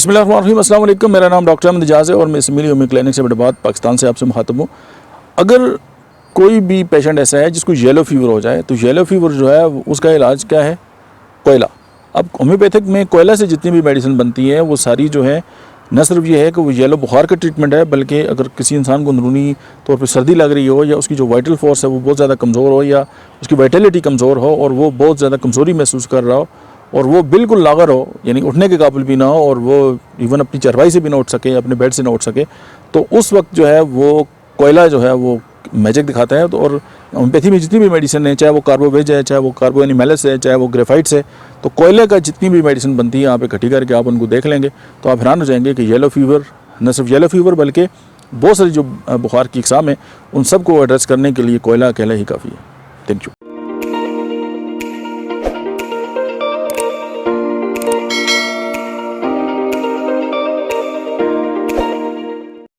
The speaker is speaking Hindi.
बिस्मिल्लाहिर्रहमानिर्रहीम, अस्सलाम वालेकुम। मेरा नाम डॉक्टर अहमद एजाज है और मैं सिमिलिया क्लिनिक से अब्बोत्ताबाद पाकिस्तान से आपसे मुखातब हूँ। अगर कोई भी पेशेंट ऐसा है जिसको येलो फीवर हो जाए तो येलो फीवर जो है उसका इलाज क्या है? कोयला। अब होम्योपैथिक में कोयला से जितनी भी मेडिसिन बनती है वो सारी जो है न सिर्फ ये है कि वो येलो बुखार का ट्रीटमेंट है, बल्कि अगर किसी इंसान को अंदरूनी तौर पर सर्दी लग रही हो या उसकी जो वाइटल फोर्स है वो बहुत ज़्यादा कमज़ोर हो या उसकी वाइटलिटी कमज़ोर हो और वो बहुत ज़्यादा कमज़ोरी महसूस कर रहा हो और वो बिल्कुल लागर हो, यानी उठने के काबिल भी ना हो और वो इवन अपनी चारपाई से भी ना उठ सके, अपने बेड से ना उठ सके, तो उस वक्त जो है वो कोयला जो है वो मैजिक दिखाता है। तो और होम्योपैथी में जितनी भी मेडिसिन है, चाहे वो कार्बोवेज है, चाहे वो कार्बो एनिमेलिस है, चाहे वो ग्रेफाइट्स है, तो कोयले का जितनी भी मेडिसिन बनती है यहाँ पे इकट्ठी करके आप उनको देख लेंगे तो आप हैरान हो जाएंगे कि येलो फीवर, न सिर्फ येलो फीवर बल्कि बहुत सारी जो बुखार की इकसाम है उन सबको एड्रेस करने के लिए कोयला अकेला ही काफ़ी है। Thank you.